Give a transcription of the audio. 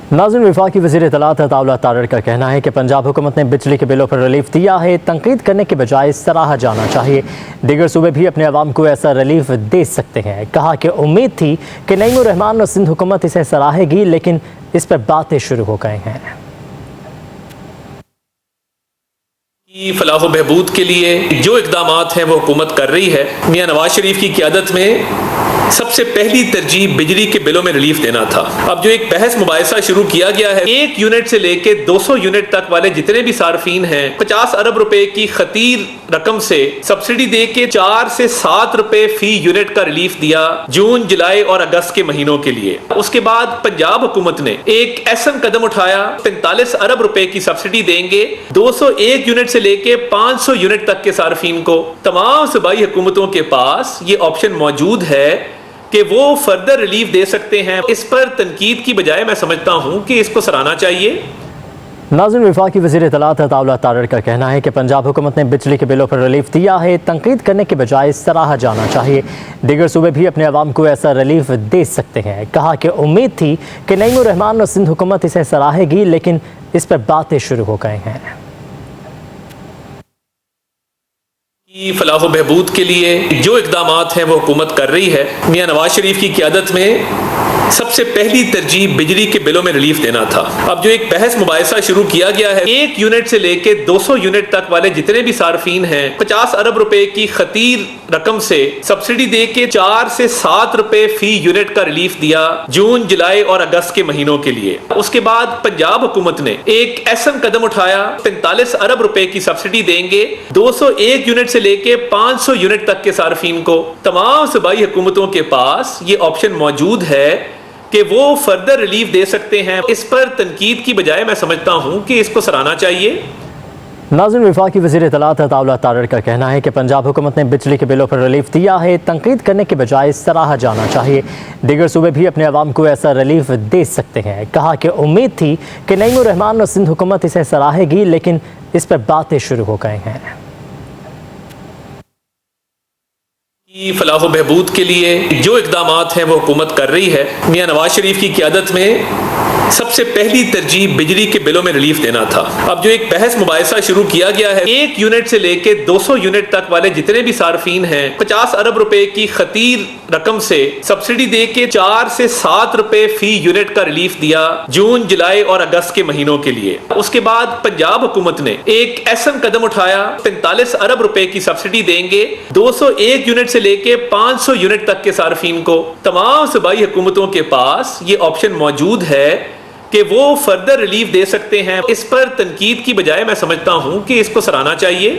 नाज़रीन, वफाकी वज़ीर इत्तलात अता तारड़ का कहना है कि पंजाब हुकूमत ने बिजली के बिलों पर रिलीफ दिया है। तनकीद करने के बजाय सराहा जाना चाहिए। दीगर सूबे भी अपने अवाम को ऐसा रिलीफ दे सकते हैं। कहा कि उम्मीद थी कि नईम उर रहमान और सिंध हुकूमत इसे सराहेगी, लेकिन इस पर बातें शुरू हो गए हैं। फलाह व बहबूद के लिए जो इक़दामात हैं वो हुकूमत कर रही है। मियां नवाज शरीफ की क़यादत में सबसे पहली तरजीह बिजली के बिलों में रिलीफ देना था। अब जो एक बहस मुबाहिसा शुरू किया गया है, 1 यूनिट से लेके 200 यूनिट तक वाले जितने भी सार्फिन हैं 50 अरब रुपए की खतीर रकम से सब्सिडी दे के 4 से 7 रुपए फी यूनिट का रिलीफ दिया जून, जुलाई और अगस्त के महीनों के लिए। उसके बाद पंजाब हुकूमत ने एक ऐसा कदम उठाया, 45 अरब रुपए की सब्सिडी देंगे 201 यूनिट से लेके 500 यूनिट तक के सार्फिन को। तमाम सूबाई हुकूमतों के पास ये ऑप्शन मौजूद है कि वो फर्दर रिलीफ दे सकते हैं। इस पर तनकीद की बजाय मैं समझता हूँ कि इसको सराहना चाहिए। नाज़रीन, वफाकी वज़ीर इत्तलात अता तारड़ का कहना है कि पंजाब हुकूमत ने बिजली के बिलों पर रिलीफ दिया है। तनकीद करने के बजाय सराहा जाना चाहिए। दीगर सूबे भी अपने अवाम को ऐसा रिलीफ दे सकते हैं। कहा कि उम्मीद थी कि नईम उर रहमान और सिंध हुकूमत इसे सराहेगी, लेकिन इस पर बातें शुरू हो गए हैं। फलाह व बहबूद के लिए जो इक़दामात हैं वो हुकूमत कर रही है। मियां नवाज शरीफ की क़यादत में सबसे पहली तरजीह बिजली के बिलों में रिलीफ देना था। अब जो एक बहस मुबाहिसा शुरू किया गया है, 1 यूनिट से लेके 200 यूनिट तक वाले जितने भी सार्फिन हैं 50 अरब रुपए की खतीर रकम से सब्सिडी दे के 4 से 7 रुपए फी यूनिट का रिलीफ दिया जून, जुलाई और अगस्त के महीनों के लिए। उसके बाद पंजाब हुकूमत ने एक ऐसा कदम उठाया, 45 अरब रुपए की सब्सिडी देंगे 201 यूनिट से लेके 500 यूनिट तक के सार्फिन को। तमाम सूबाई हुकूमतों के पास ये ऑप्शन मौजूद है कि वो फर्दर रिलीफ दे सकते हैं। इस पर तनकीद की बजाय मैं समझता हूँ कि इसको सराहना चाहिए। नाज़रीन, वफाकी वज़ीर इत्तलात अता तारड़ का कहना है कि पंजाब हुकूमत ने बिजली के बिलों पर रिलीफ दिया है। तनकीद करने के बजाय सराहा जाना चाहिए। दीगर सूबे भी अपने अवाम को ऐसा रिलीफ दे सकते हैं। कहा कि उम्मीद थी कि नईम उर रहमान और सिंध हुकूमत इसे सराहेगी, लेकिन इस पर बातें शुरू हो गए हैं। फलाह व बहबूद के लिए जो इक़दामात हैं वो हुकूमत कर रही है। मियां नवाज शरीफ की क़यादत में सबसे पहली तरजीह बिजली के बिलों में रिलीफ देना था। अब जो एक बहस मुबाहिसा शुरू किया गया है, 1 यूनिट से लेके 200 यूनिट तक वाले जितने भी सार्फिन हैं 50 अरब रुपए की खतीर रकम से सब्सिडी दे के 4 से 7 रुपए फी यूनिट का रिलीफ दिया जून, जुलाई और अगस्त के महीनों के लिए। उसके बाद पंजाब हुकूमत ने एक ऐसा कदम उठाया, 45 अरब रुपए की सब्सिडी देंगे 201 यूनिट से लेके 500 यूनिट तक के सार्फिन को। तमाम सूबाई हुकूमतों के पास ये ऑप्शन मौजूद है कि वो फर्दर रिलीफ दे सकते हैं। इस पर तनकीद की बजाय मैं समझता हूँ कि इसको सराहना चाहिए।